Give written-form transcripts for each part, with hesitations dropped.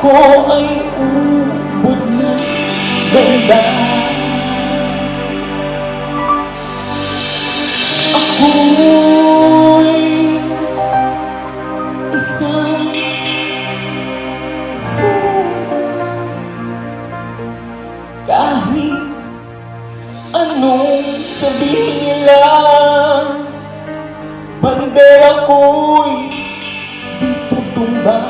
Ako ay ubod ng ganda. Ako'y isang sirena. Kahit anong sabihin nila, bandera ko'y di tutumba.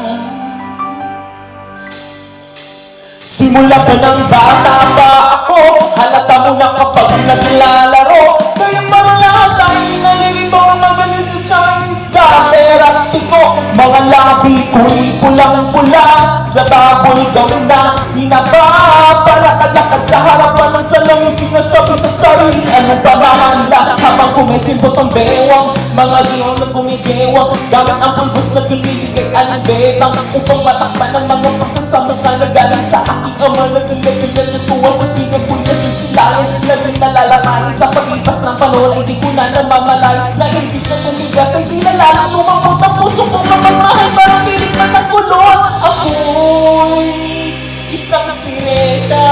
Simula pa ng bata pa ako, halata mo na kapag naglalaro. Kaya marala tayo nalilito, magaling sa Chinese Katerati ko. Mga labi ko'y pulang-pula, sa tabol gawin na sinapa. Para kalakad sa harapan ng salamin, sinasabi sa sarili, anong pamahanda? Habang kumitimbot ang bewang, mga diyaw na gumigewang, gamit ang pulbos na binibigay ang bebang, upang matakpan ng mga pagsasamukha na galing sa aking ama. Nagagagagag sa tuwa sa pinagpuya sa silayan, naging nalalakayin sa paglipas ng panahon. Ay di ko na namamalay na imbis na tumigas ay di na lalong lumambot ang puso kong mamamahal. Parang pilit na nagulot. Ako'y isang sirena.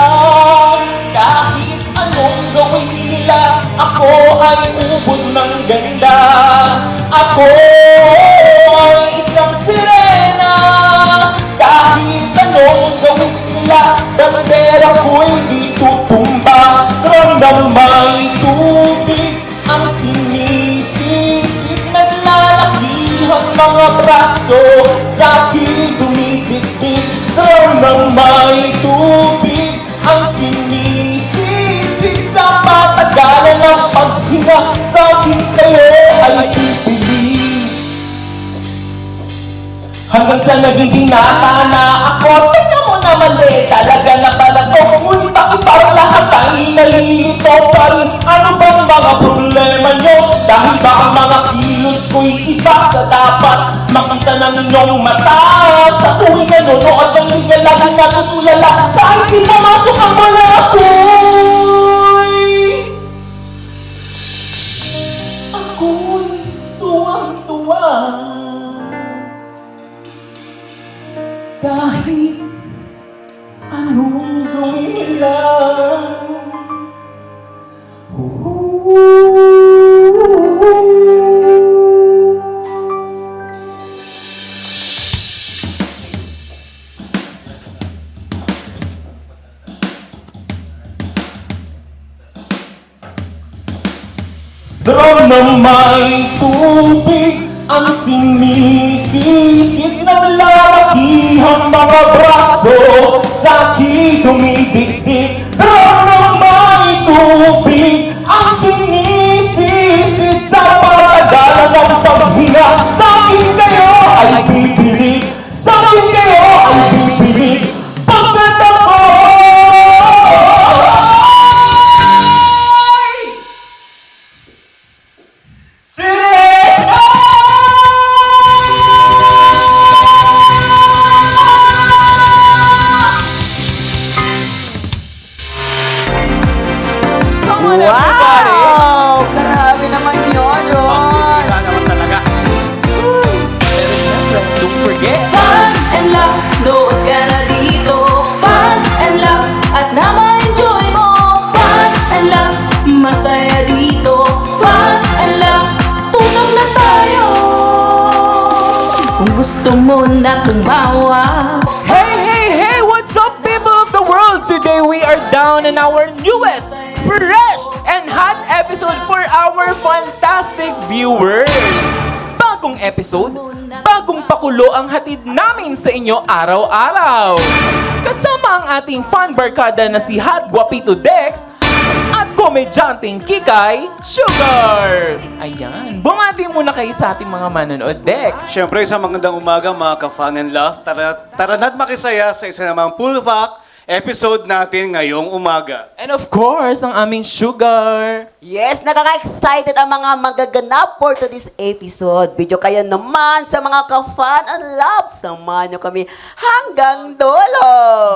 Kahit anong gawin nila, ako ay ubod ng ganda. Ako ay isang sirena. Kahit anong gawin nila, bandera ko'y di tutumba. Karang may tubig ang sinisisip, naglalakihan mga braso sa akin dumidikdik. Karang may tubig ang sinisisip, sa patagalan ng paghinga sa akin kayo ay pipili. Hanggang sa naging binata na ako, teka mo na mali, talaga na pala to. Ngunit bakit parang lahat ay nalilito pa rin? Ano bang mga problema nyo? Dahil ba ang mga kilos ko'y iba sa dapat makita ng inyong mata? Sa tuwing nanonood ang linya, lagi natutulala kahit di pumasok ang wala ako'y tuwang-tuwa. Kahit anong gawin nila. Drum na may tubig ang sinisisip, naglalakihan mga braso sa akin dumidikdik. Drum na may tubig ang sinisisip, sa patagalan ng paghinga sa akin kayo ay pipilit. Sa akin kayo ay pipilit. Pagkat ako'y sirena! Come on, everybody! Wow! Grabe naman yun, Ron! Wala naman talaga. Pero syempre, don't forget, Fun and laugh, nood ka na dito. Fun and laugh, at na-enjoy mo. Fun and laugh, masaya dito. Fun and laugh, tutok na tayo. Kung gusto mo na tumawa. hey, hey, hey! What's up, people of the world? Today we are down in our newest, fresh, and hot episode for our fantastic viewers. Bagong episode, bagong pakulo ang hatid namin sa inyo araw-araw. Kasama ang ating fan barkada na si Hot Guapito Dex at komedyanteng Kikay Sugar. Ayan, bumati muna kayo sa ating mga manonood, Dex. Siyempre, isang magandang umaga mga ka-fun and love. Tara na't makisaya sa isa namang full fact episode natin ngayong umaga. And of course, ang aming Sugar. Yes, nakaka-excited ang mga magaganap for today's episode. Video kayo naman sa mga ka-fun and love. Samahan nyo kami hanggang dulo.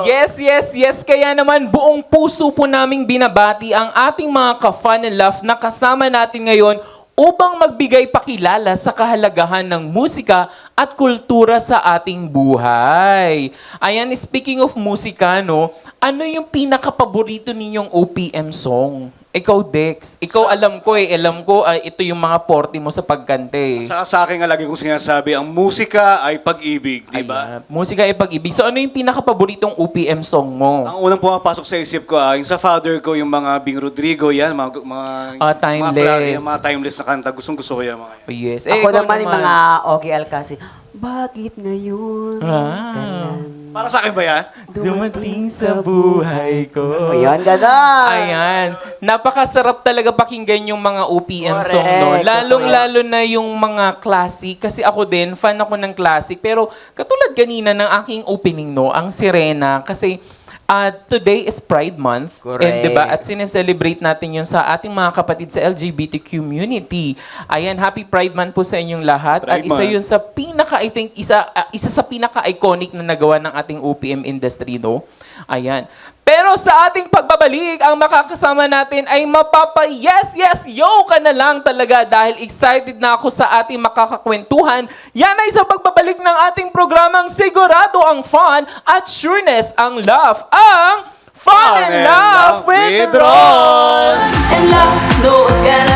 Yes, yes, yes. Kaya naman buong puso po naming binabati ang ating mga ka-fun and love na kasama natin ngayon upang magbigay pakilala sa kahalagahan ng musika at kultura sa ating buhay. Ayan, speaking of musika, no, ano yung pinaka-paborito ninyong OPM song? Ikaw, Dex. Ikaw, alam ko ito yung mga forte mo sa pagkante. Saka sa akin nga lagi kong sinasabi, ang musika ay pag-ibig, di ba? Musika ay pag-ibig. So, ano yung pinaka-paboritong OPM song mo? Ang unang pumapasok sa isip ko, yung sa father ko, yung mga Bing Rodrigo, yan, Timeless. Mga timeless na kanta. Gustong-gusto ko yan, mga yan. Yes. Ako ikaw naman yung mga Ogie Alcacid. Bakit ngayon? Para sa akin ba yan? Dumating sa buhay ko. Ayan, gano'n. Ayan. Napakasarap talaga pakinggan yung mga OPM Correct. song, no? Lalong-lalo na yung mga classic. Kasi ako din, fan ako ng classic. Pero katulad kanina ng aking opening, no? Ang Sirena. Kasi today is Pride Month. Correct. And, diba? At sineselebrate natin yun sa ating mga kapatid sa LGBT community. Ayan, happy Pride Month po sa inyong lahat. At Pride isa Month. yun sa isa sa pinaka-iconic na nagawa ng ating OPM industry, no? Ayan. Pero sa ating pagbabalik, ang makakasama natin ay mapapa-yes, ka na lang talaga dahil excited na ako sa ating makakakwentuhan. Yan ay sa pagbabalik ng ating programang Sigurado ang Fun at Sureness ang Love. Ang Fun and Love with Ron! And love, nood ka